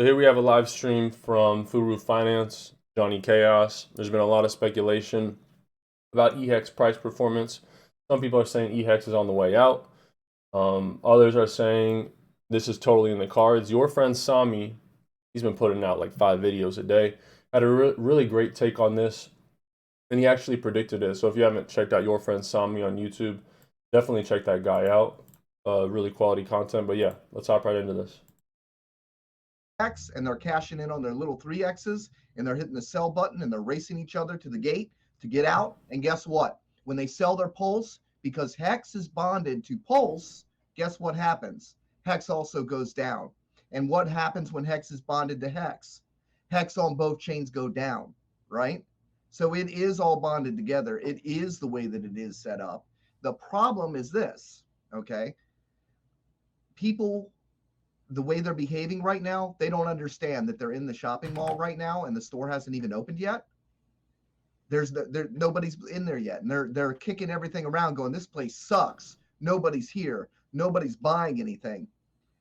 So here we have a live stream from Furu Finance, Johnny Chaos. There's been a lot of speculation about eHEX price performance. Some people are saying eHEX is on the way out. Others are saying this is totally in the cards. Your friend Sami, he's been putting out like 5 videos a day, had a really great take on this, and he actually predicted it. So if you haven't checked out your friend Sami on YouTube, definitely check that guy out. Really quality content. But yeah, let's hop right into this. X and they're cashing in on their little 3Xs and they're hitting the sell button and they're racing each other to the gate to get out. And guess what? When they sell their Pulse, because Hex is bonded to Pulse, guess what happens? Hex also goes down. And what happens when Hex is bonded to Hex? Hex on both chains go down, right? So it is all bonded together. It is the way that it is set up. The problem is this, okay? People, the way they're behaving right now, they don't understand that they're in the shopping mall right now and the store hasn't even opened yet. Nobody's in there yet, and they're kicking everything around, going, "This place sucks. Nobody's here. Nobody's buying anything."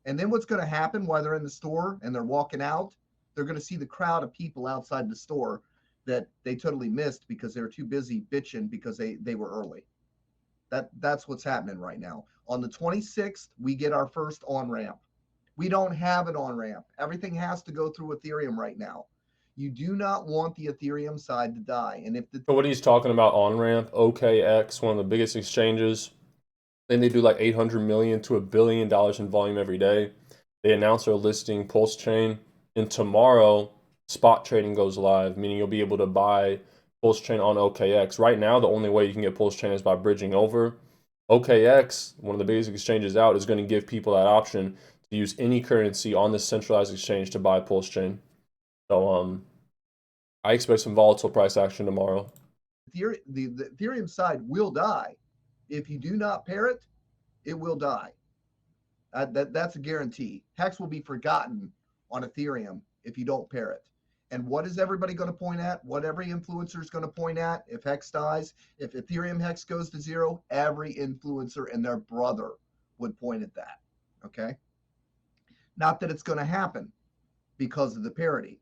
And then what's going to happen while they're in the store and they're walking out? They're going to see the crowd of people outside the store that they totally missed because they were too busy bitching because they were early. That's what's happening right now. On the 26th, we get our first on-ramp. We don't have an on-ramp. Everything has to go through Ethereum right now. You do not want the Ethereum side to die. And if So what he's talking about on ramp, OKX, one of the biggest exchanges, then they do like 800 million to $1 billion in volume every day. They announce their listing Pulsechain, and tomorrow spot trading goes live, meaning you'll be able to buy Pulsechain on OKX. Right now, the only way you can get Pulsechain is by bridging over. OKX, one of the biggest exchanges out, is going to give people that option to use any currency on this centralized exchange to buy Pulsechain. So I expect some volatile price action tomorrow. the Ethereum side will die. If you do not pair it, it will die. That's a guarantee. Hex will be forgotten on Ethereum if you don't pair it. And what is everybody going to point at? What every influencer is going to point at if Hex dies? If Ethereum Hex goes to zero, every influencer and their brother would point at that. Okay? Not that it's going to happen because of the parity.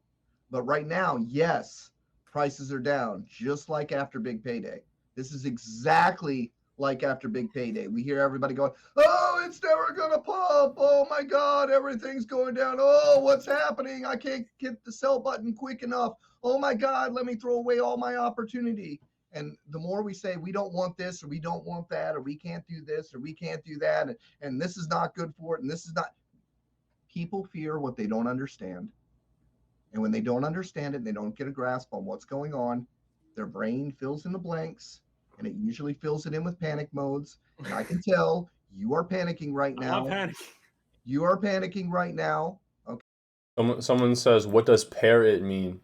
But right now, yes, prices are down, just like after Big Payday. This is exactly like after Big Payday. We hear everybody going, "Oh, it's never going to pump. Oh my God, everything's going down. Oh, what's happening? I can't hit the sell button quick enough. Oh my God, let me throw away all my opportunity." And the more we say we don't want this or we don't want that or we can't do this or we can't do that and this is not good for it and this is not, people fear what they don't understand. And when they don't understand it, they don't get a grasp on what's going on, their brain fills in the blanks, and it usually fills it in with panic modes. And I can tell you are panicking right now. I'm not panicking. You are panicking right now. Okay. Someone says, what does pair it mean?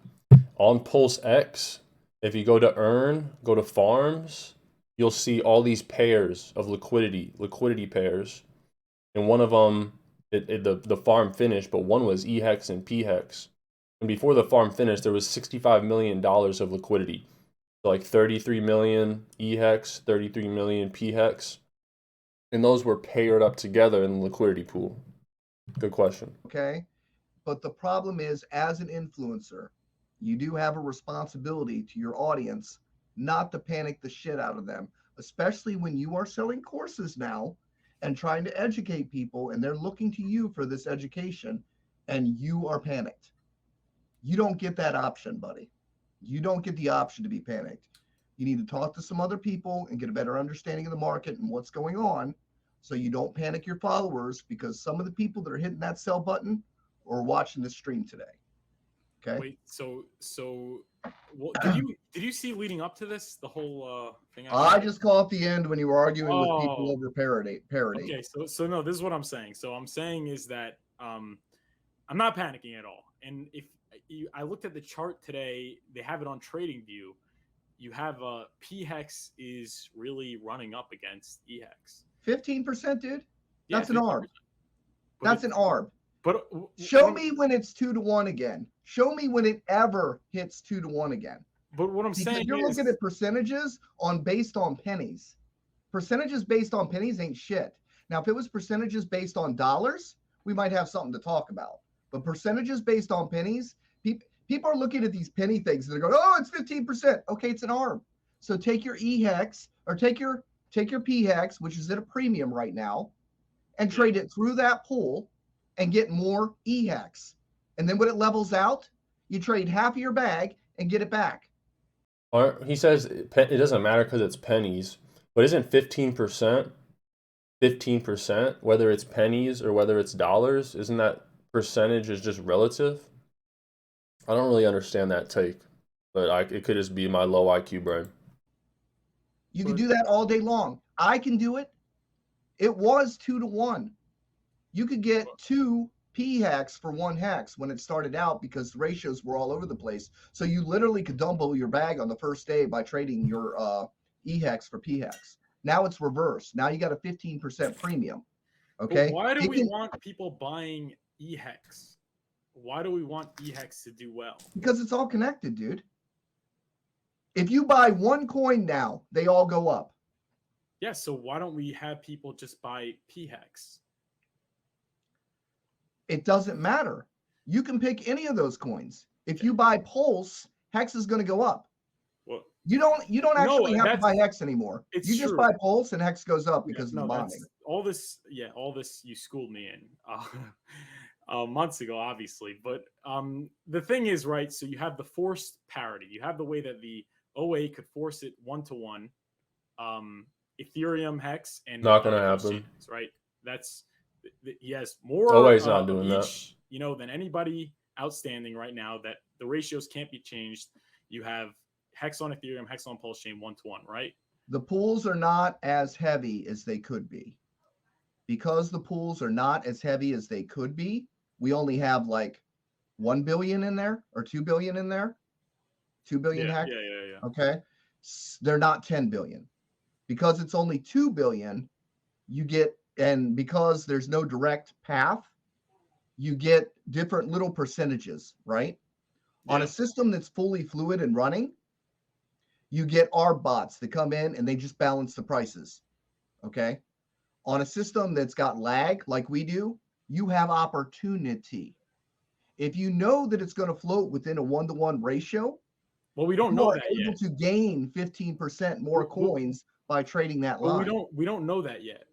On PulseX, if you go to earn, go to farms, you'll see all these pairs of liquidity pairs. And one of them, the farm finished, but one was eHEX and pHEX. And before the farm finished, there was $65 million of liquidity. So like 33 million eHEX, 33 million pHEX. And those were paired up together in the liquidity pool. Good question. Okay. But the problem is, as an influencer, you do have a responsibility to your audience not to panic the shit out of them, especially when you are selling courses now and trying to educate people and they're looking to you for this education and you are panicked. You don't get that option, buddy. You don't get the option to be panicked. You need to talk to some other people and get a better understanding of the market and what's going on so you don't panic your followers, because some of the people that are hitting that sell button are watching the stream today. Okay. Wait, so what, did you see leading up to this the whole thing? I just caught the end when you were arguing with people over parity. Okay, so no, this is what I'm saying. So I'm saying is that I'm not panicking at all. And if I looked at the chart today, they have it on TradingView. You have pHEX is really running up against eHEX. 15%, dude. Yeah, That's an ARB. That's an ARB. But show me when it's 2-to-1 again. Show me when it ever hits 2-to-1 again. But what I'm saying you're looking at percentages based on pennies. Percentages based on pennies ain't shit. Now, if it was percentages based on dollars, we might have something to talk about. But percentages based on pennies, people are looking at these penny things and they're going, oh, it's 15%. Okay, it's an arm. So take your eHEX or take your pHEX, which is at a premium right now, and trade it through that pool and get more eHEX. And then when it levels out, you trade half of your bag and get it back. He says it doesn't matter because it's pennies, but isn't 15%, whether it's pennies or whether it's dollars? Isn't that percentage is just relative? I don't really understand that take, but it could just be my low IQ brain. You can do that all day long. I can do it. It was 2-to-1. You could get 2 pHEX for 1 hex when it started out because the ratios were all over the place. So you literally could dumble your bag on the first day by trading your eHEX for pHEX. Now it's reversed. Now you got a 15% premium. Okay. But why do we want people buying eHEX? Why do we want eHEX to do well? Because it's all connected, dude. If you buy one coin now, they all go up. Yeah, so why don't we have people just buy pHEX? It doesn't matter. You can pick any of those coins. If you buy Pulse, Hex is going to go up. Well, you don't actually have to buy Hex anymore. You just buy Pulse and Hex goes up because of the bonding. All this you schooled me in months ago, obviously. But the thing is, right, so you have the forced parity. You have the way that the OA could force it 1-to-1. Ethereum Hex and not going to happen, right? He has more OA's not doing that, than anybody outstanding right now. That the ratios can't be changed. You have Hex on Ethereum, Hex on Pulsechain, 1-to-1, right? The pools are not as heavy as they could be. Because the pools are not as heavy as they could be, we only have like 1 billion in there or 2 billion in there. 2 billion Hex. Yeah. Okay. They're not 10 billion. Because it's only 2 billion, you get, and because there's no direct path, you get different little percentages, right? Yeah. On a system that's fully fluid and running, you get ARB bots that come in and they just balance the prices, okay? On a system that's got lag like we do, you have opportunity. If you know that it's going to float within a 1-to-1 ratio, well, we don't know that yet. Able to gain 15% more coins by trading that line. We don't know that yet,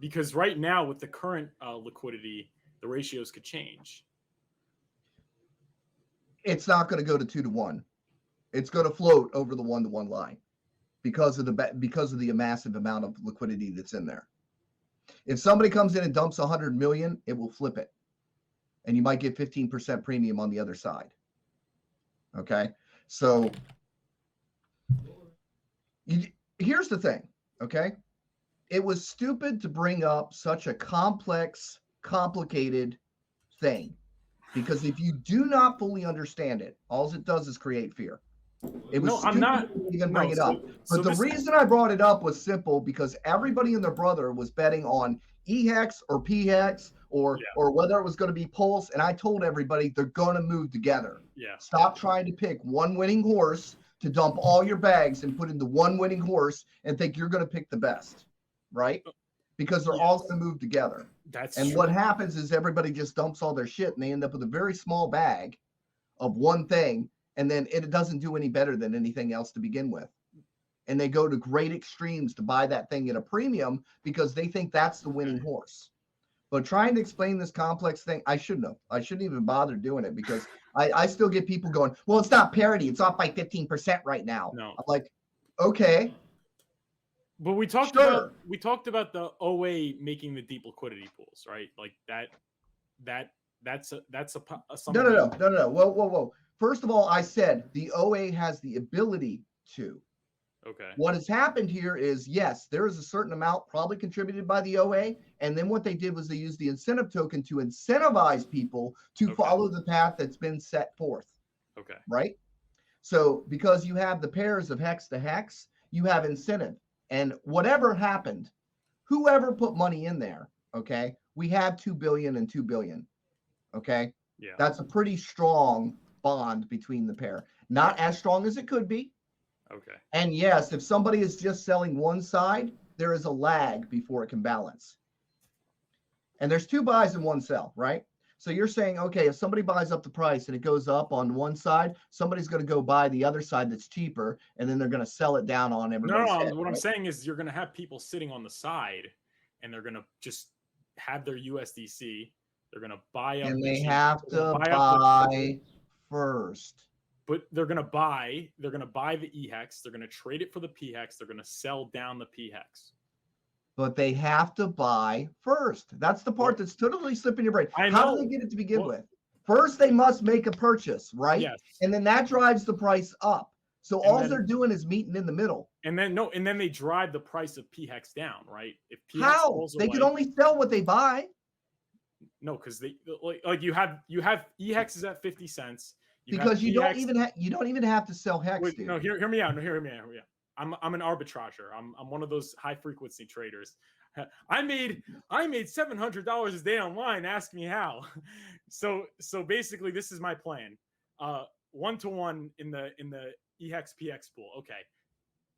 because right now with the current liquidity, the ratios could change. It's not going to go to 2-to-1. It's going to float over the 1-to-1 line because of the massive amount of liquidity that's in there. If somebody comes in and dumps 100 million, it will flip it, and you might get 15% premium on the other side. Okay, so here's the thing. Okay, it was stupid to bring up such a complex, complicated thing, because if you do not fully understand it, all it does is create fear. It was stupid to even bring it up. But the reason I brought it up was simple, because everybody and their brother was betting on eHEX or pHEX or whether it was going to be Pulse, and I told everybody they're going to move together. Yeah. Stop trying to pick one winning horse to dump all your bags and put into one winning horse and think you're going to pick the best, right? Because they're all going to move together. And what happens is everybody just dumps all their shit and they end up with a very small bag of one thing, and then it doesn't do any better than anything else to begin with. And they go to great extremes to buy that thing at a premium because they think that's the winning horse. But trying to explain this complex thing, I shouldn't have. I shouldn't even bother doing it, because I still get people going, well, it's not parity. It's off by 15% right now. No. I'm like, okay. But we talked about the OA making the deep liquidity pools, right? Like that's something. No. Whoa. First of all, I said the OA has the ability to. Okay. What has happened here is, yes, there is a certain amount probably contributed by the OA. And then what they did was they used the incentive token to incentivize people to follow the path that's been set forth. Okay. Right? So because you have the pairs of hex to hex, you have incentive. And whatever happened, whoever put money in there, okay, we have 2 billion and 2 billion. Okay. Yeah. That's a pretty strong bond between the pair. Not as strong as it could be. Okay. And yes, if somebody is just selling one side, there is a lag before it can balance. And there's 2 buys and 1 sell, right? So you're saying, okay, if somebody buys up the price and it goes up on one side, somebody's going to go buy the other side that's cheaper, and then they're going to sell it down on No, everybody's no. head, What I'm right? saying is you're going to have people sitting on the side, and they're going to just have their USDC. They're going to buy up. And the they cheap- have they're gonna to up buy first. but they're going to buy the eHEX. They're going to trade it for the pHEX. They're going to sell down the pHEX. But they have to buy first. That's the part that's totally slipping your brain. I How know. do they get it to begin with? First, they must make a purchase, right? Yes. And then that drives the price up. So And all then- they're doing is meeting in the middle. And then they drive the price of pHEX down, right? If pHEX How? falls They away, can only sell what they buy. no, because they like you have eHEX is at 50 cents. Because you don't pHEX even have to sell hex, Wait, dude. no, hear me out. No, hear me out. I'm an arbitrager. I'm one of those high frequency traders. I made $700 a day online. Ask me how. So basically, this is my plan. 1-to-1 in the eHEX pX pool. Okay,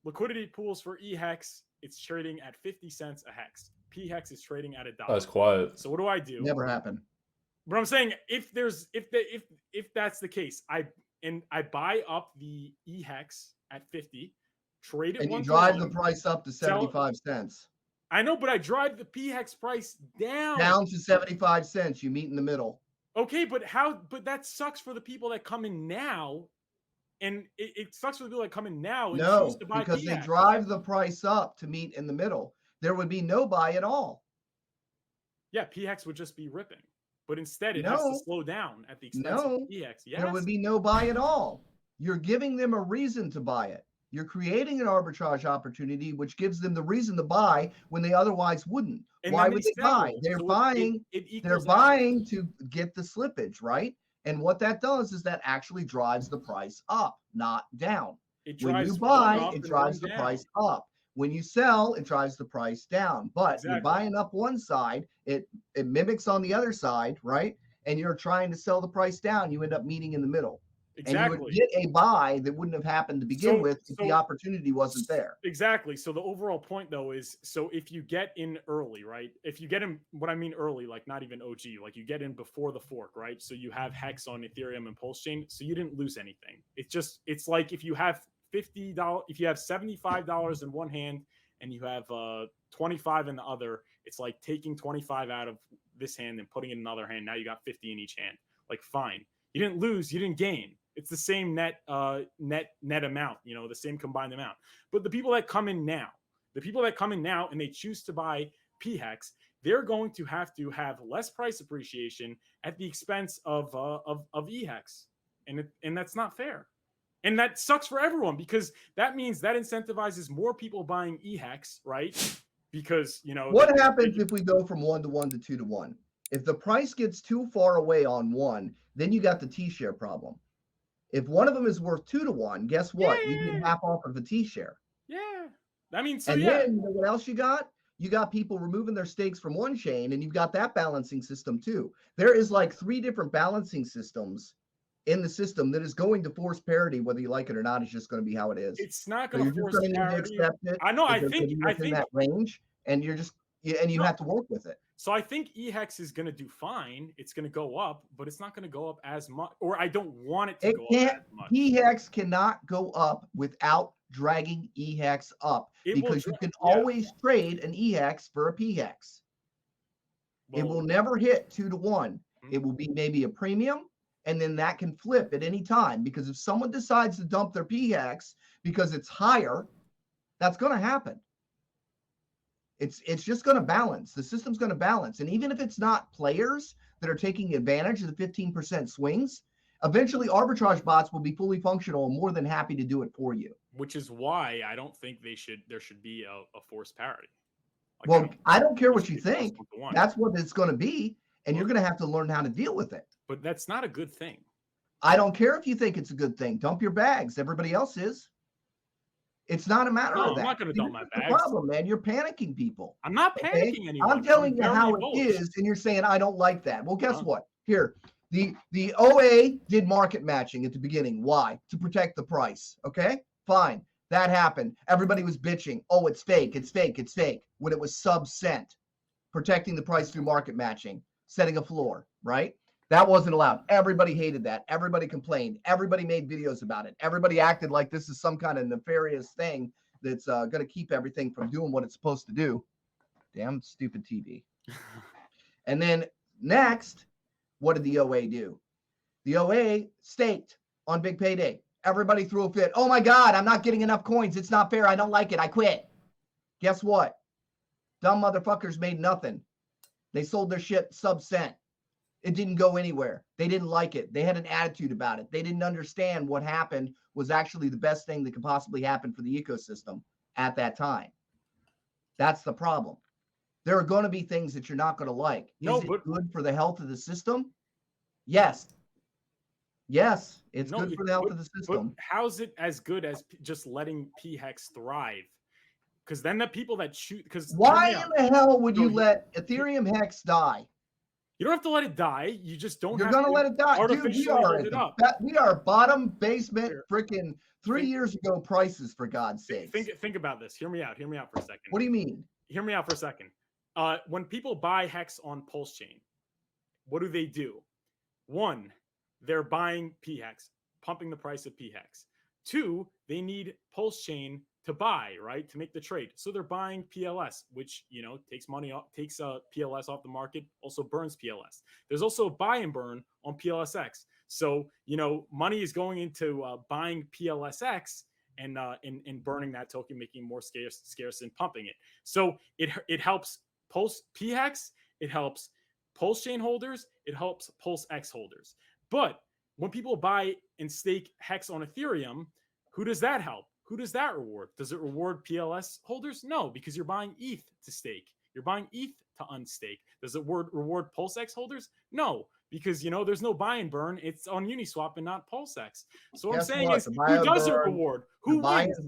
liquidity pools for eHEX. It's trading at 50 cents a hex. pHEX is trading at $1. That's quiet. So what do I do? Never happened. But I'm saying if that's the case, I buy up the eHEX at 50, trade it, And you 1 to drive 1. the price up to 75 cents. I know, but I drive the pHEX price down. Down to 75 cents. You meet in the middle. Okay, but that sucks for the people that come in now, and it sucks for the people that come in now and No, choose to buy because pHEX. they drive the price up to meet in the middle. There would be no buy at all. Yeah, pHEX would just be ripping, but instead it has to slow down at the expense of pHEX. Yes, there would be no buy at all. You're giving them a reason to buy it. You're creating an arbitrage opportunity, which gives them the reason to buy when they otherwise wouldn't. And Why then would they they sell. buy? They're So buying. it They're equals out. buying to get the slippage, right? And what that does is that actually drives the price up, not down. It When drives you one buy, up it and drives one the down. price up. When you sell, it drives the price down. But you're Exactly. buying up one side, it mimics on the other side, right? And you're trying to sell the price down, you end up meeting in the middle. Exactly. And you would get a buy that wouldn't have happened to begin with if the opportunity wasn't there. Exactly. So the overall point though is, so if you get in early, right? If you get in, what I mean early, like not even OG, like you get in before the fork, right? So you have Hex on Ethereum and Pulsechain, so you didn't lose anything. It's like if you have $50, if you have $75 in one hand and you have 25 in the other, it's like taking 25 out of this hand and putting it in another hand. Now you got 50 in each hand. Like fine, you didn't lose, you didn't gain. It's the same net amount, the same combined amount. But the people that come in now and they choose to buy pHEX, they're going to have less price appreciation at the expense of eHEX, and that's not fair. And that sucks for everyone because that means that incentivizes more people buying eHEX, right? Because what happens if we go from 1-to-1 to 2-to-1? If the price gets too far away on one, then you got the T-share problem. If one of them is worth 2-to-1, guess what? You get half off of the T-share. Yeah. I mean, then you know what else you got? You got people removing their stakes from one chain, and you've got that balancing system too. There is like 3 different balancing systems in the system that is going to force parity, whether you like it or not. It's just going to be how it is. It's not going to force parity. parity. Need to accept it. I know. I It's think in that range, and you have to work with it. So I think eHEX is going to do fine. It's going to go up, but it's not going to go up as much, or I don't want it to go up as much. eHEX cannot go up without dragging eHEX up because you can always trade an eHEX for a pHEX. It will never hit 2-to-1. It will be maybe a premium, and then that can flip at any time, because if someone decides to dump their pHEX because it's higher, that's going to happen. It's just going to balance. The system's going to balance. And even if it's not players that are taking advantage of the 15% swings, eventually arbitrage bots will be fully functional and more than happy to do it for you. Which is why I don't think there should be a forced parity. Well, I don't care what you think. That's what it's going to be. And you're going to have to learn how to deal with it. But that's not a good thing. I don't care if you think it's a good thing. Dump your bags. Everybody else is. It's not a matter of that. I'm not going to dump my bags. The problem, man. You're panicking people. I'm not panicking anyone. I'm telling you how it is, and you're saying I don't like that. Well, guess what? Here, the OA did market matching at the beginning. Why? To protect the price. Okay, fine. That happened. Everybody was bitching. Oh, it's fake. It's fake. It's fake. When it was sub-cent, protecting the price through market matching, setting a floor, right? That wasn't allowed. Everybody hated that. Everybody complained. Everybody made videos about it. Everybody acted like this is some kind of nefarious thing that's going to keep everything from doing what it's supposed to do. Damn stupid TV. And then next, what did the OA do? The OA staked on big payday. Everybody threw a fit. Oh my God, I'm not getting enough coins. It's not fair. I don't like it. I quit. Guess what? Dumb motherfuckers made nothing. They sold their shit sub-cent. It didn't go anywhere. They didn't like it. They had an attitude about it. They didn't understand what happened was actually the best thing that could possibly happen for the ecosystem at that time. That's the problem. There are going to be things that you're not going to like. Is it good for the health of the system? Yes. Yes, it's good for the health of the system. But how's it as good as just letting pHEX thrive? Because then the people that shoot, because why in the hell would you let Ethereum Hex die? You don't have to let it die. You just don't. You're gonna let it die, dude. We are bottom basement, freaking 3 years ago prices, for God's sake. Think about this. Hear me out. Hear me out for a second. What do you mean? Hear me out for a second. When people buy Hex on Pulsechain, what do? One, they're buying pHEX, pumping the price of pHEX. Two, they need Pulsechain to buy, right, to make the trade. So they're buying PLS, which, takes money off, takes PLS off the market, also burns PLS. There's also buy and burn on PLSX. So, money is going into buying PLSX and burning that token, making it more scarce and pumping it. So it helps pHEX, it helps Pulsechain holders, it helps PulseX holders. But when people buy and stake Hex on Ethereum, who does that help? Who does that reward? Does it reward PLS holders? No, because you're buying ETH to stake. You're buying ETH to unstake. Does it reward PulseX holders? No, because, there's no buy and burn. It's on Uniswap and not PulseX. So what I'm saying is, who does it reward? Who wins?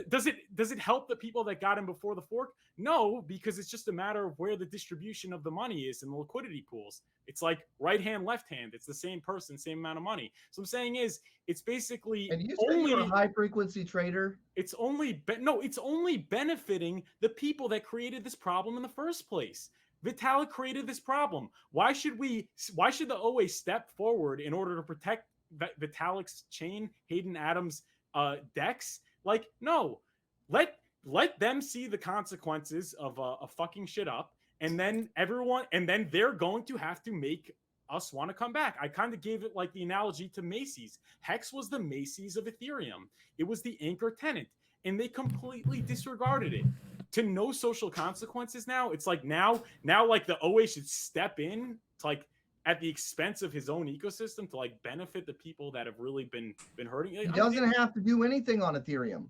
Does it help the people that got in before the fork? No, because it's just a matter of where the distribution of the money is in the liquidity pools. It's like right hand, left hand. It's the same person, same amount of money. So I'm saying is, it's basically and you say you're a high frequency trader. It's only benefiting the people that created this problem in the first place. Vitalik created this problem. Why should the OA step forward in order to protect Vitalik's chain, Hayden Adams' DEX? Like, no, let them see the consequences of fucking shit up, and then they're going to have to make us want to come back. I kind of gave it like the analogy to Macy's. Hex was the Macy's of Ethereum. It was the anchor tenant, and they completely disregarded it. To no social consequences now. It's like now like the OA should step in to like at the expense of his own ecosystem to like benefit the people that have really been hurting. He doesn't have to do anything on Ethereum.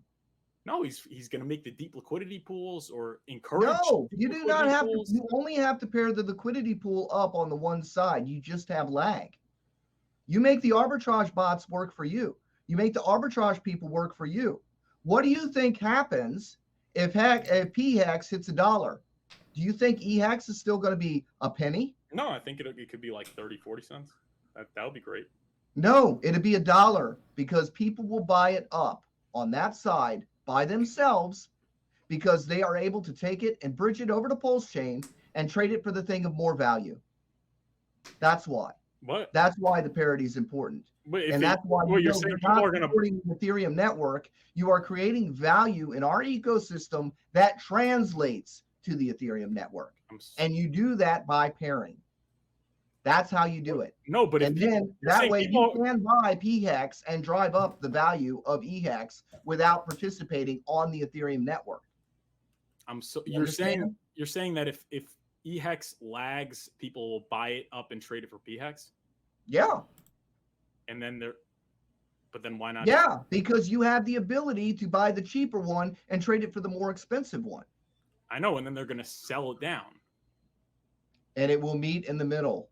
No, he's going to make the deep liquidity pools or encourage. No, you do not have to. You only have to pair the liquidity pool up on the one side. You just have lag. You make the arbitrage bots work for you. You make the arbitrage people work for you. What do you think happens if pHEX hits $1? Do you think eHEX is still going to be a penny? No, I think it could be like 30, 40 cents. That would be great. No, it'd be $1 because people will buy it up on that side by themselves because they are able to take it and bridge it over to Pulsechain and trade it for the thing of more value. That's why. What? That's why the parity is important. That's why you're not supporting the Ethereum network. You are creating value in our ecosystem that translates to the Ethereum network. And you do that by pairing. That's how you do it. No, but that way you can buy pHEX and drive up the value of eHEX without participating on the Ethereum network. You're saying that if eHEX lags, people will buy it up and trade it for pHEX? Yeah. And then but then why not? Yeah, because you have the ability to buy the cheaper one and trade it for the more expensive one. I know, and then they're going to sell it down. And it will meet in the middle.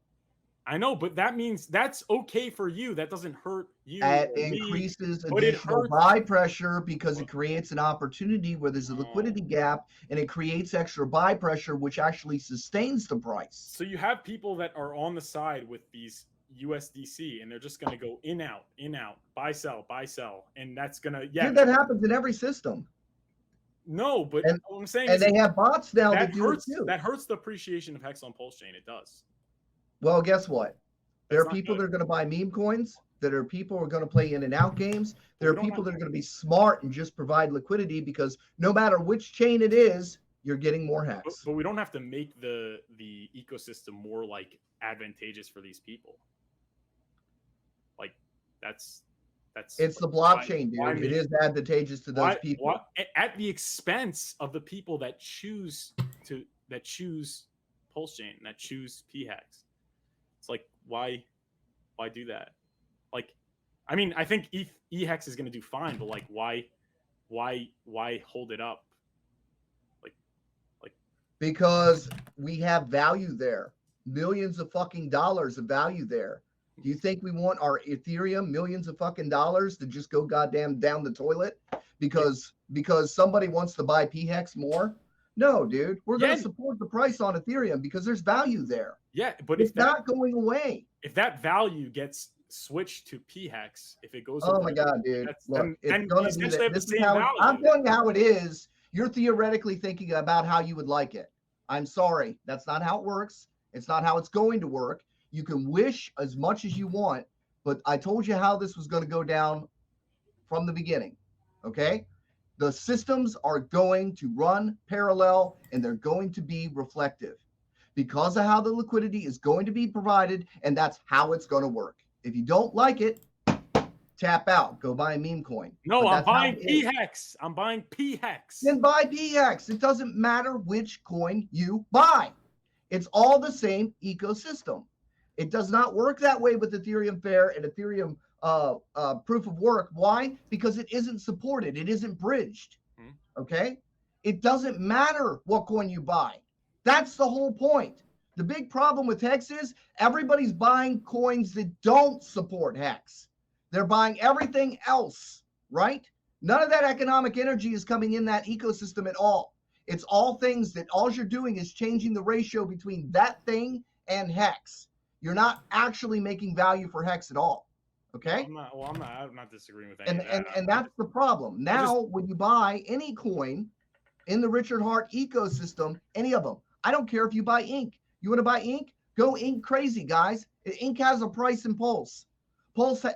I know, but that means that's okay for you. That doesn't hurt you. It increases additional buy pressure because it creates an opportunity where there's a liquidity gap, and it creates extra buy pressure, which actually sustains the price. So you have people that are on the side with these USDC, and they're just going to go in, out, buy, sell, and that's going to Dude, that happens in every system. No, but what I'm saying is they have bots now that do it too. That hurts the appreciation of Hex on Pulsechain. It does. Well, guess what? There are people that are going to buy meme coins. There are people who are going to play in and out games. There are people that are going to be smart and just provide liquidity because no matter which chain it is, you're getting more hex. But we don't have to make the ecosystem more like advantageous for these people. Like that's it's the blockchain, dude. It is advantageous to those people at the expense of the people that choose Pulsechain, that choose pHEX. It's like why do that? Like, I mean, I think eHEX is going to do fine, but like, why hold it up? Like, because we have value there, millions of fucking dollars of value there. Do you think we want our Ethereum millions of fucking dollars to just go goddamn down the toilet because somebody wants to buy pHEX more? No, dude. We're going to support the price on Ethereum because there's value there. Yeah, but it's not going away. If that value gets switch to pHEX, if it goes, oh my god, dude, look, it's gonna be this is how I'm telling you how it is. You're theoretically thinking about how you would like it. I'm sorry, that's not how it works. It's not how it's going to work. You can wish as much as you want, but I told you how this was going to go down from the beginning. Okay, the systems are going to run parallel and they're going to be reflective because of how the liquidity is going to be provided, and that's how it's going to work. If you don't like it, tap out. Go buy a meme coin. No, I'm buying pHEX. I'm buying pHEX. Then buy pHEX. It doesn't matter which coin you buy. It's all the same ecosystem. It does not work that way with Ethereum Fair and Ethereum proof of work. Why? Because it isn't supported. It isn't bridged. Okay? It doesn't matter what coin you buy. That's the whole point. The big problem with Hex is everybody's buying coins that don't support Hex. They're buying everything else, right? None of that economic energy is coming in that ecosystem at all. It's all things that all you're doing is changing the ratio between that thing and Hex. You're not actually making value for Hex at all. Okay? I'm not disagreeing with any of that. And that's the problem. Now, when you buy any coin in the Richard Heart ecosystem, any of them, I don't care if you buy Ink. You want to buy Ink? Go Ink crazy, guys. Ink has a price in Pulse.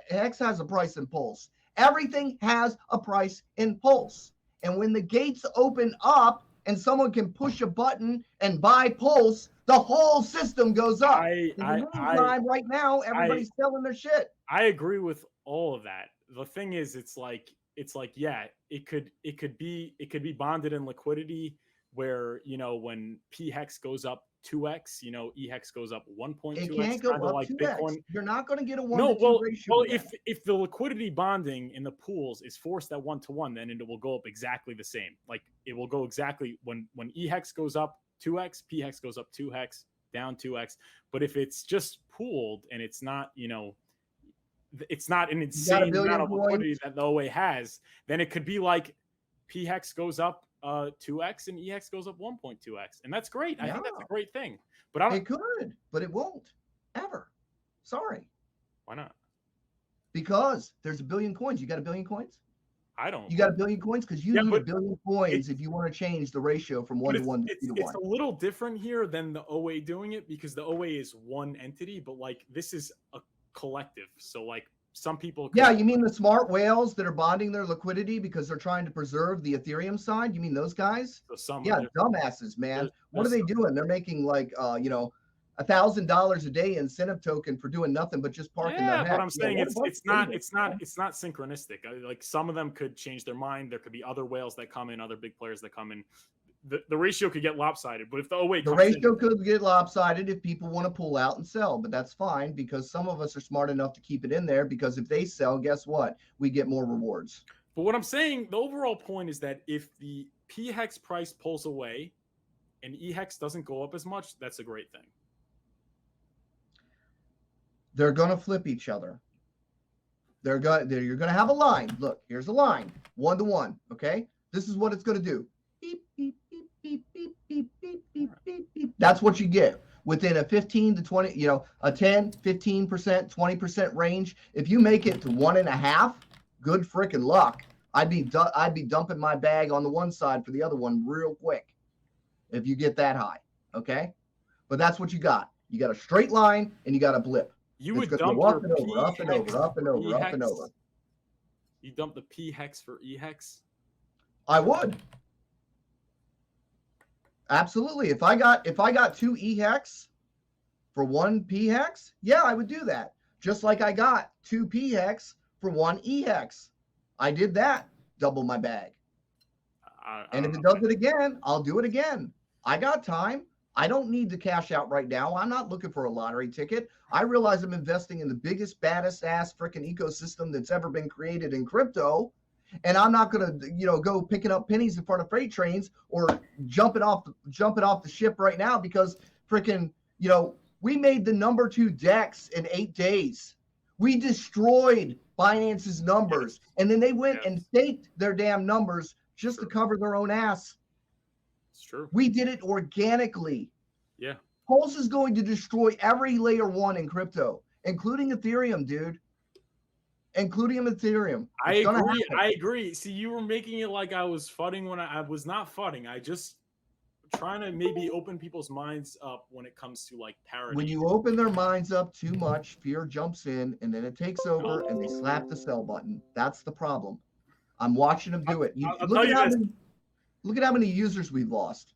Hex has a price in Pulse. Everything has a price in Pulse. And when the gates open up and someone can push a button and buy Pulse, the whole system goes up. Right now, everybody's selling their shit. I agree with all of that. The thing is, it's like, yeah, it could be bonded in liquidity where, you know, when pHEX goes up 2x, you know, eHEX goes up 1.2x. It can't go up like 2x. Bitcoin. You're not going to get a 1-to-2 ratio. Well, if the liquidity bonding in the pools is forced at 1-to-1, then it will go up exactly the same. Like it will go exactly when eHEX goes up 2x, pHEX goes up 2x, down 2x. But if it's just pooled and it's not, you know, it's not an insane amount of liquidity that the OA has, then it could be like pHEX goes up 2x and eHEX goes up 1.2x, and that's great. I think that's a great thing. But I don't. It could, but it won't ever. Sorry. Why not? Because there's a billion coins. You got a billion coins? I don't. You got a billion coins because you need a billion coins if you want to change the ratio from 1 to 1 to 2 to 1. It's a little different here than the OA doing it because the OA is one entity, but like this is a collective. So like some people. Yeah, you mean the smart whales that are bonding their liquidity because they're trying to preserve the Ethereum side? You mean those guys? So dumbasses, man. What are they doing? They're making like, you know, $1,000 a day incentive token for doing nothing but just parking their head. But I'm saying it's not synchronistic. Like some of them could change their mind. There could be other whales that come in, other big players that come in. The ratio could get lopsided, but if the ratio could get lopsided if people want to pull out and sell, but that's fine because some of us are smart enough to keep it in there because if they sell, guess what? We get more rewards. But what I'm saying, the overall point is that if the pHEX price pulls away and eHEX doesn't go up as much, that's a great thing. They're going to flip each other. You're going to have a line. Look, here's a line, 1-to-1. Okay, this is what it's going to do. Beep, beep, beep, beep, beep, beep, beep, beep, beep, beep. That's what you get within a 15 to 20, you know, a 10, 15%, 20% range. If you make it to 1.5, good freaking luck. I'd be dumping my bag on the one side for the other one real quick if you get that high. Okay, but that's what you got. You got a straight line and you got a blip. You It's would going to dump go your up and over, up and over, up and for over, up and eHEX? over. You dump the p-hex for eHEX? I would. Absolutely. If I got 2 eHEX for 1 p-hex, yeah, I would do that. Just like I got 2 p-hex for 1 eHEX. I did that. Double my bag. And if it does it again, I'll do it again. I got time. I don't need to cash out right now. I'm not looking for a lottery ticket. I realize I'm investing in the biggest, baddest ass freaking ecosystem that's ever been created in crypto. And I'm not going to, go picking up pennies in front of freight trains or jumping off the ship right now because freaking, we made the number 2 DEX in 8 days. We destroyed Binance's numbers, and then they went and faked their damn numbers just to cover their own ass. It's true. We did it organically. Yeah. Pulse is going to destroy every layer 1 in crypto, including Ethereum, dude. Including Ethereum. I agree. See, you were making it like I was fudding when I was not fudding. I just trying to maybe open people's minds up when it comes to like parity. When you open their minds up too much, fear jumps in and then it takes over and they slap the sell button. That's the problem. I'm watching them do it. Look at how many users we've lost.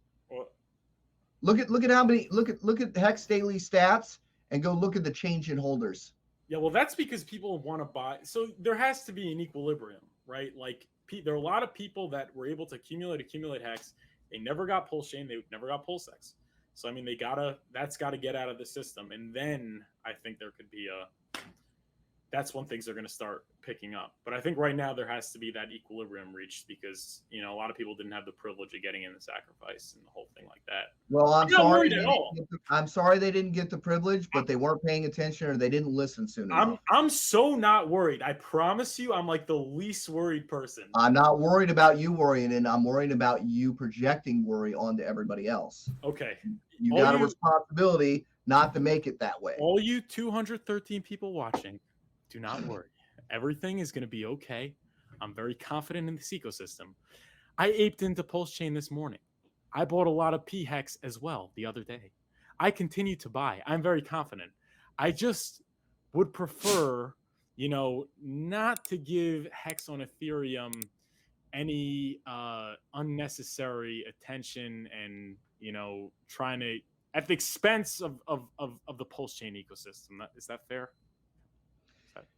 Look at Hex daily stats and go look at the change in holders. Yeah, well, that's because people want to buy. So there has to be an equilibrium, right? Like there are a lot of people that were able to accumulate Hex. They never got Pulsechain. They never got PulseX. So I mean, that's got to get out of the system, and then I think there could be that's when things are going to start picking up. But I think right now there has to be that equilibrium reached because a lot of people didn't have the privilege of getting in the sacrifice and the whole thing like that. Well, I'm sorry they didn't get the privilege, but they weren't paying attention or they didn't listen soon enough. I'm so not worried. I promise you, I'm like the least worried person. I'm not worried about you worrying, and I'm worried about you projecting worry onto everybody else. Okay. You got a responsibility not to make it that way. All you 213 people watching, do not worry. Everything is going to be okay. I'm very confident in this ecosystem. I aped into Pulsechain this morning. I bought a lot of p-hex as well the other day. I continue to buy. I'm very confident. I just would prefer, not to give Hex on Ethereum any unnecessary attention and, trying to at the expense of the Pulsechain ecosystem. Is that fair?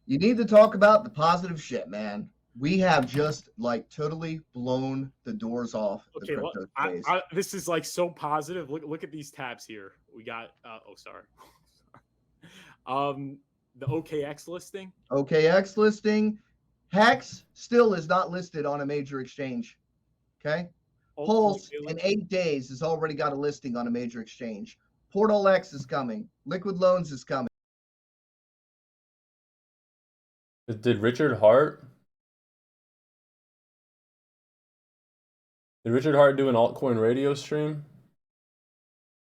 You need to talk about the positive shit, man. We have just totally blown the doors off the crypto space. This is so positive. Look at these tabs here. We got the OKX listing. OKX listing. Hex still is not listed on a major exchange. Okay. Pulse in 8 days has already got a listing on a major exchange. Portal X is coming. Liquid Loans is coming. Did Richard Hart do an altcoin radio stream?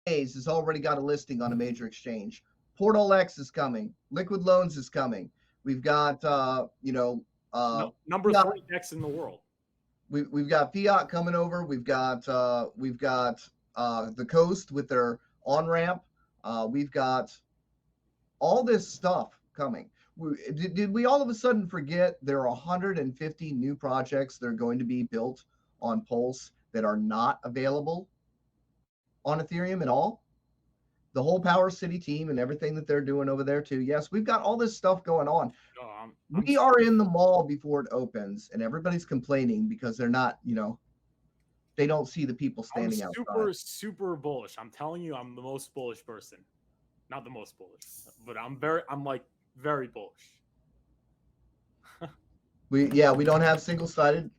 Days has already got a listing on a major exchange. Portal X is coming. Liquid Loans is coming. We've got number 3 DEX in the world. We've got Fiat coming over. We've got the Coast with their on ramp. We've got all this stuff coming. Did we all of a sudden forget there are 150 new projects that are going to be built on Pulse that are not available on Ethereum at all? The whole Power City team and everything that they're doing over there too. Yes, we've got all this stuff going on. We are in the mall before it opens, and everybody's complaining because they're not, they don't see the people standing outside. Super bullish. I'm telling you, I'm the most bullish person. Not the most bullish, but I'm very bullish. We don't have single-sided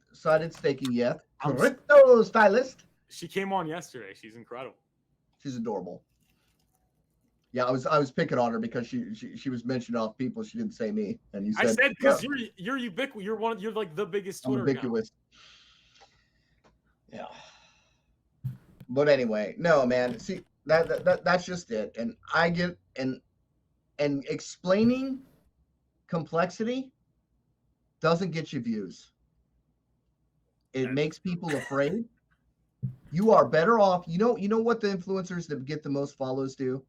staking yet. Crypto stylist. She came on yesterday. She's incredible. She's adorable. Yeah, I was picking on her because she was mentioning off people. She didn't say me, and you said I said because you're ubiquitous. You're like the biggest Twitter ubiquitous. Yeah. But anyway, no, man. See, that's just it. And I get and explaining complexity doesn't get you views. It makes people afraid. You are better off. You know what the influencers that get the most follows do?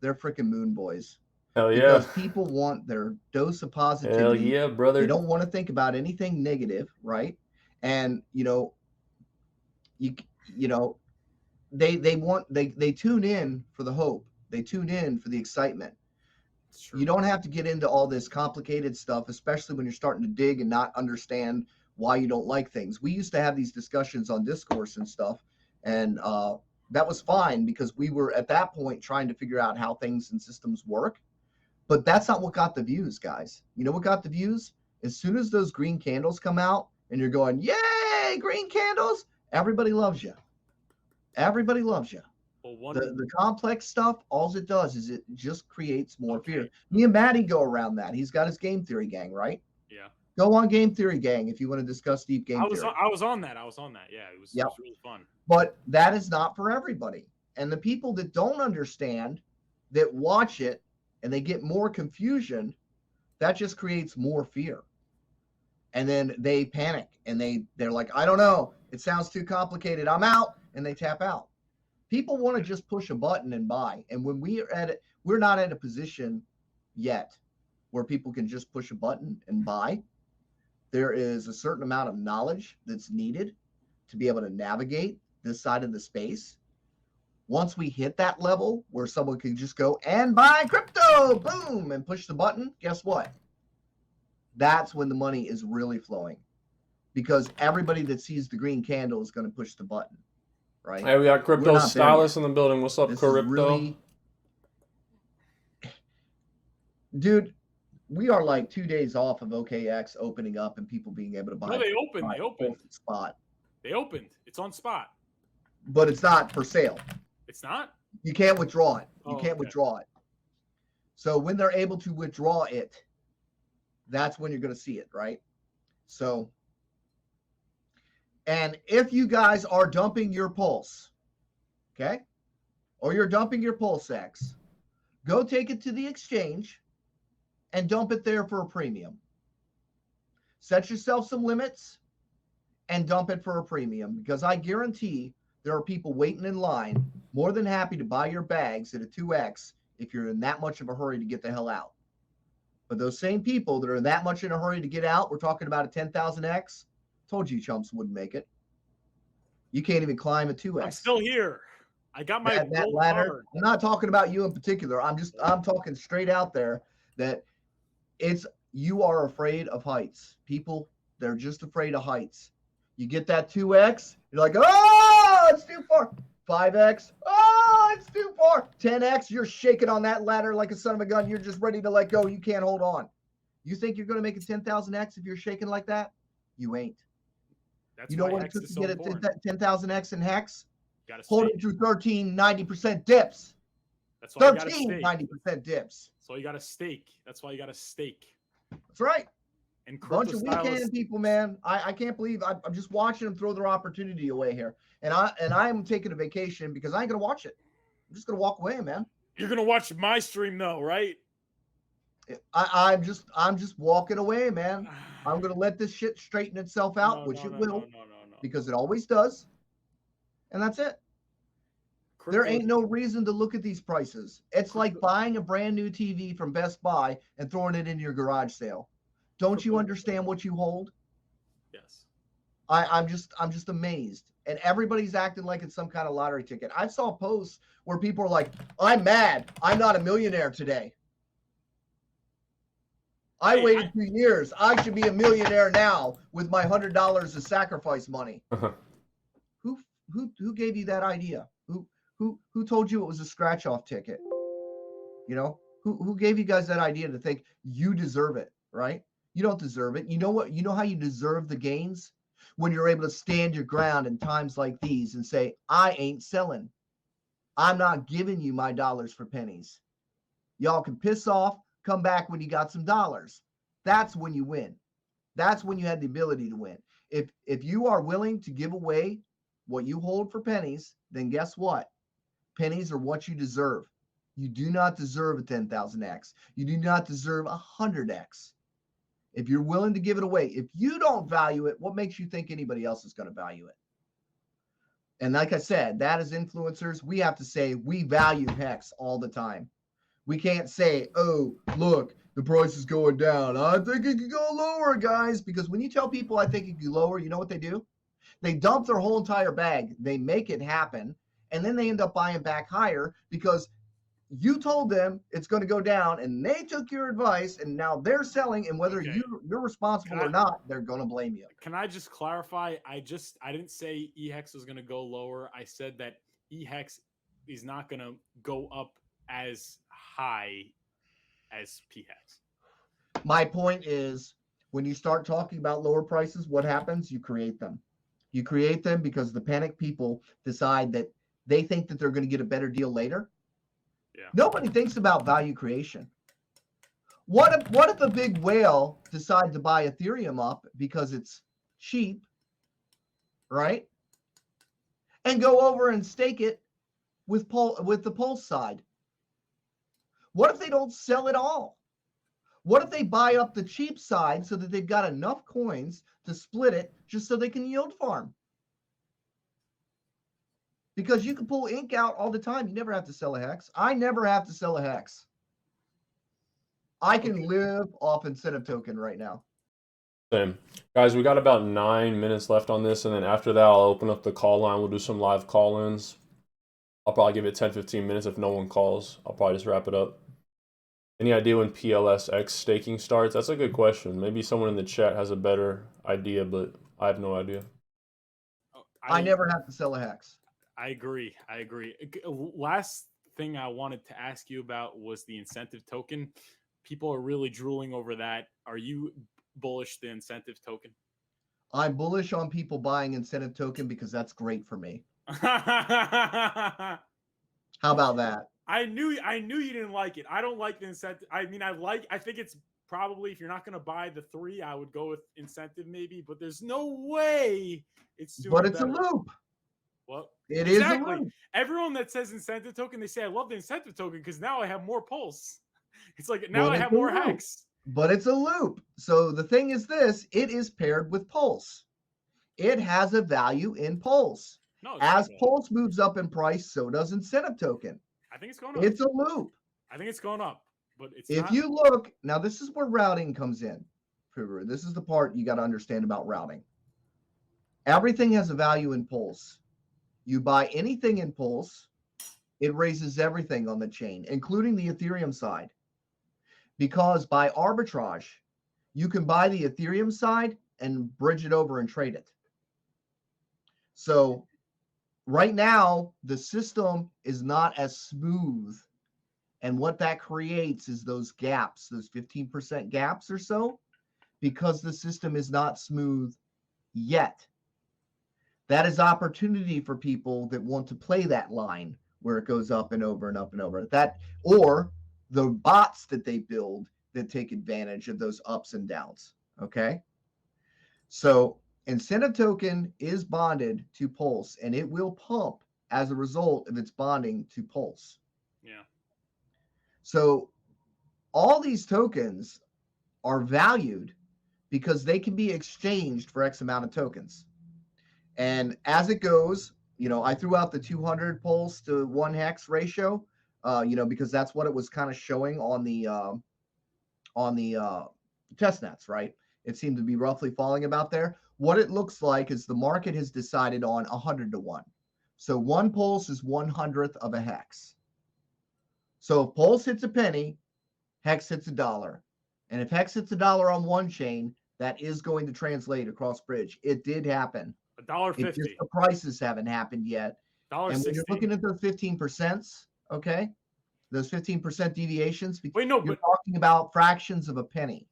They're freaking moon boys. Hell yeah. Because people want their dose of positivity. Hell yeah, brother. They don't want to think about anything negative, right? And you know, they tune in for the hope. They tune in for the excitement. You don't have to get into all this complicated stuff, especially when you're starting to dig and not understand why you don't like things. We used to have these discussions on discourse and stuff, and that was fine because we were at that point trying to figure out how things and systems work. But that's not what got the views, guys. You know what got the views? As soon as those green candles come out and you're going, yay, green candles, everybody loves you. Everybody loves you. Well, The complex stuff, all it does is it just creates more fear. Me and Maddie go around that. He's got his game theory gang, right? Yeah. Go on game theory gang if you want to discuss deep game theory. I was on that. Yeah, it was really fun. But that is not for everybody. And the people that don't understand, that watch it, and they get more confusion, that just creates more fear. And then they panic and they're like, I don't know. It sounds too complicated. I'm out. And they tap out. People want to just push a button and buy. And when we're not at a position yet where people can just push a button and buy. There is a certain amount of knowledge that's needed to be able to navigate this side of the space. Once we hit that level where someone can just go and buy crypto, boom, and push the button, guess what? That's when the money is really flowing, because everybody that sees the green candle is going to push the button, right? Hey, we got Crypto Stylist in the building. What's up, Crypto? Dude, we are like 2 days off of OKX opening up and people being able to buy. No, they opened. Spot. They opened. It's on spot. But it's not for sale. It's not? You can't withdraw it. You can't okay. withdraw it. So when they're able to withdraw it, that's when you're going to see it, right? So, and if you guys are dumping your Pulse, okay, or you're dumping your PulseX, go take it to the exchange and dump it there for a premium. Set yourself some limits and dump it for a premium, because I guarantee there are people waiting in line more than happy to buy your bags at a 2x if you're in that much of a hurry to get the hell out. But those same people that are in that much in a hurry to get out, we're talking about a 10,000x. Told you chumps wouldn't make it. You can't even climb a 2x. I'm still here. I got my that ladder. Card. I'm not talking about you in particular. I'm talking straight out there that you are afraid of heights. People, they're just afraid of heights. You get that 2x, you're like, oh, it's too far. 5x, oh, it's too far. 10x, you're shaking on that ladder like a son of a gun. You're just ready to let go. You can't hold on. You think you're going to make a 10,000x if you're shaking like that? You ain't. That's you know what it took to get a 10,000x in hex? Hold it through 13, 90% dips. That's why 13, 90% dips. So you got to stake. That's why you got to stake. That's right. And bunch of weekend people, man. I can't believe I'm just watching them throw their opportunity away here. And I'm taking a vacation because I ain't gonna watch it. I'm just gonna walk away, man. You're gonna watch my stream though, right? I'm just walking away, man. I'm gonna let this shit straighten itself out, which it will, because it always does. And that's it. There ain't no reason to look at these prices. It's like buying a brand new TV from Best Buy and throwing it in your garage sale. Don't you understand what you hold? Yes. I'm just amazed. And everybody's acting like it's some kind of lottery ticket. I saw posts where people are like, I'm mad. I'm not a millionaire today. I waited 2 years. I should be a millionaire now with my $100 of sacrifice money. Who gave you that idea? Who told you it was a scratch off ticket? You know, who gave you guys that idea to think you deserve it, right? You don't deserve it. You know what? You know how you deserve the gains? When you're able to stand your ground in times like these and say, I ain't selling. I'm not giving you my dollars for pennies. Y'all can piss off, come back when you got some dollars. That's when you win. That's when you had the ability to win. If you are willing to give away what you hold for pennies, then guess what? Pennies are what you deserve. You do not deserve a 10,000x. You do not deserve 100x. If you're willing to give it away, if you don't value it, what makes you think anybody else is going to value it? And like I said, that as influencers, we have to say we value hex all the time. We can't say, oh, look, the price is going down. I think it could go lower, guys. Because when you tell people I think it could go lower, you know what they do? They dump their whole entire bag. They make it happen. And then they end up buying back higher because you told them it's going to go down and they took your advice and now they're selling. And whether Okay. you're responsible or not, they're going to blame you. Can I just clarify? I didn't say eHEX was going to go lower. I said that eHEX is not going to go up as high as PHEX. My point is, when you start talking about lower prices, what happens? You create them. You create them because the panic people decide that they think that they're going to get a better deal later. Yeah. Nobody thinks about value creation. What if a big whale decides to buy Ethereum up because it's cheap, right? And go over and stake it with the Pulse side. What if they don't sell it all? What if they buy up the cheap side so that they've got enough coins to split it just so they can yield farm? Because you can pull ink out all the time. You never have to sell a hex. I never have to sell a hex. I can live off incentive token right now. Same. Guys, we got about 9 minutes left on this, and then after that, I'll open up the call line. We'll do some live call-ins. I'll probably give it 10-15 minutes. If no one calls, I'll probably just wrap it up. Any idea when PLSX staking starts? That's a good question. Maybe someone in the chat has a better idea, but I have no idea. I never have to sell a hex. I agree. Last thing I wanted to ask you about was the incentive token. People are really drooling over that. Are you bullish the incentive token? I'm bullish on people buying incentive token because that's great for me. How about that? I knew you didn't like it. I don't like the incentive. I mean, I think it's probably, if you're not going to buy the 3, I would go with incentive maybe, but there's no way it's doing But it's better. a loop. Well, it exactly. Is a loop. Everyone that says incentive token, they say, I love the incentive token because now I have more pulse. It's like, now I have more hex. But it's a loop. So the thing is this, it is paired with pulse. It has a value in pulse. No, as pulse moves up in price, so does incentive token. I think it's going up. It's a loop. I think it's going up, but it's if you look, now this is where routing comes in. This is the part you got to understand about routing. Everything has a value in pulse. You buy anything in pulse, it raises everything on the chain, including the Ethereum side. Because by arbitrage, you can buy the Ethereum side and bridge it over and trade it. So right now, the system is not as smooth. And what that creates is those gaps, those 15% gaps or so, because the system is not smooth yet. That is opportunity for people that want to play that line where it goes up and over and up and over. That, or the bots that they build that take advantage of those ups and downs. Okay. So incentive token is bonded to Pulse, and it will pump as a result of its bonding to Pulse. Yeah. So all these tokens are valued because they can be exchanged for X amount of tokens. And as it goes, I threw out the 200 Pulse to 1 hex ratio, because that's what it was kind of showing on the test nets, right? It seemed to be roughly falling about there. What it looks like is the market has decided on 100 to 1. So 1 Pulse is 1/100th of a hex. So if Pulse hits a penny, hex hits $1. And if hex hits $1 on one chain, that is going to translate across bridge. It did happen. $1.50. The prices haven't happened yet. And when you're looking at those 15%, okay, those 15% deviations, you're talking about fractions of a penny.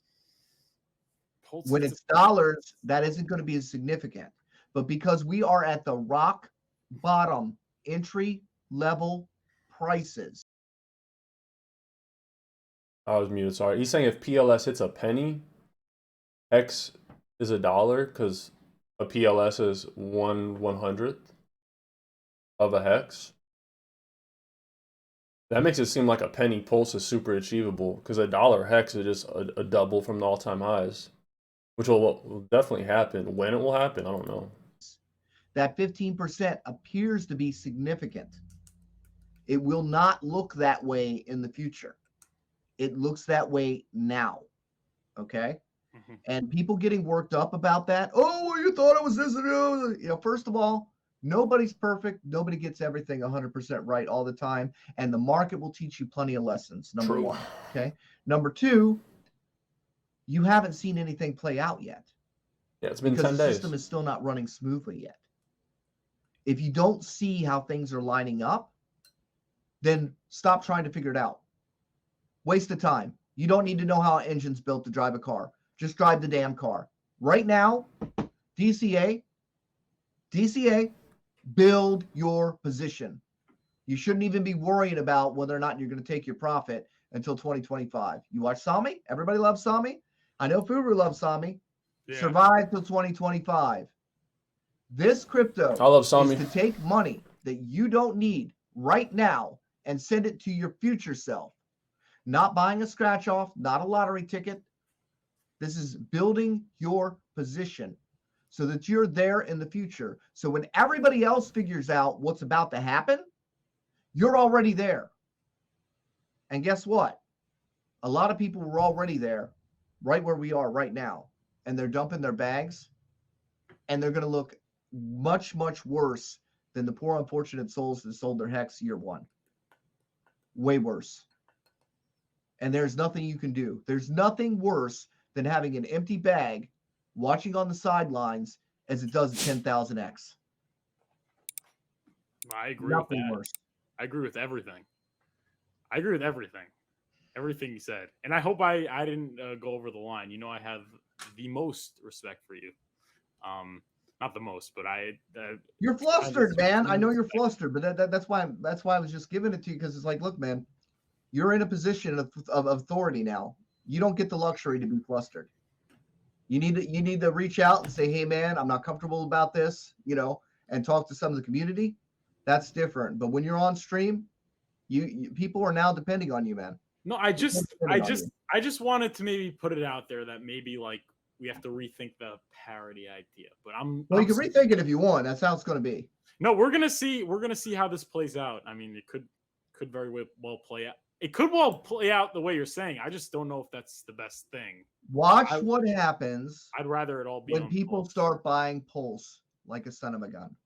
When it's dollars, that isn't going to be as significant. But because we are at the rock bottom entry level prices. I was muted, sorry. He's saying if PLS hits a penny, X is $1 because a PLS is 1/100th of a hex. That makes it seem like a penny Pulse is super achievable because $1 hex is just a double from the all-time highs, which will definitely happen. When it will happen, I don't know. That 15% appears to be significant. It will not look that way in the future. It looks that way now. Okay. Mhm. And people getting worked up about that. Oh, well, you thought it was this. First of all, nobody's perfect. Nobody gets everything 100% right all the time. And the market will teach you plenty of lessons. Number True. one. Okay. Number two, you haven't seen anything play out yet. Yeah, it's been because 10 the days. system is still not running smoothly yet. If you don't see how things are lining up, then stop trying to figure it out. Waste of time. You don't need to know how an engine's built to drive a car. Just drive the damn car. Right now, DCA, build your position. You shouldn't even be worrying about whether or not you're going to take your profit until 2025. You watch Sami? Everybody loves Sami? I know Furu loves Sami. Yeah. Survive till 2025. This crypto I love Sami. is to take money that you don't need right now and send it to your future self. Not buying a scratch off, not a lottery ticket. This is building your position so that you're there in the future. So when everybody else figures out what's about to happen, you're already there. And guess what? A lot of people were already there right where we are right now. And they're dumping their bags. And they're going to look much, much worse than the poor unfortunate souls that sold their hex year one. Way worse. And there's nothing you can do. There's nothing worse than having an empty bag watching on the sidelines as it does a 10,000x. I agree Nothing with that. worse. I agree with everything. I agree with everything. Everything you said. And I hope I didn't go over the line. You know, I have the most respect for you. Not the most, but You're flustered, man. I know you're flustered, but that's why I was just giving it to you, because it's like, look, man, you're in a position of authority now. You don't get the luxury to be flustered. You need to reach out and say, hey, man, I'm not comfortable about this, and talk to some of the community. That's different. But when you're on stream, you people are now depending on you, man. No, I just wanted to maybe put it out there that maybe like we have to rethink the parity idea. But you can rethink it if you want. That's how it's going to be. No, we're gonna see how this plays out. I mean, it could very well play out. It could well play out the way you're saying. I just don't know if that's the best thing. Watch what happens. I'd rather it all be when people start buying Pulse like a son of a gun.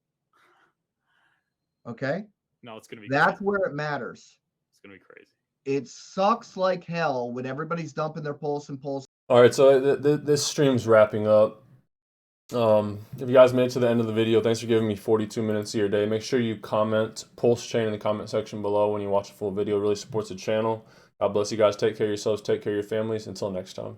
Okay? No, it's gonna be. That's where it matters. It's gonna be crazy. It sucks like hell when everybody's dumping their Pulse and Pulse. All right, so this stream's wrapping up. If you guys made it to the end of the video, thanks for giving me 42 minutes of your day. Make sure you comment Pulsechain in the comment section below when you watch the full video. It really supports the channel. God bless you guys. Take care of yourselves. Take care of your families. Until next time.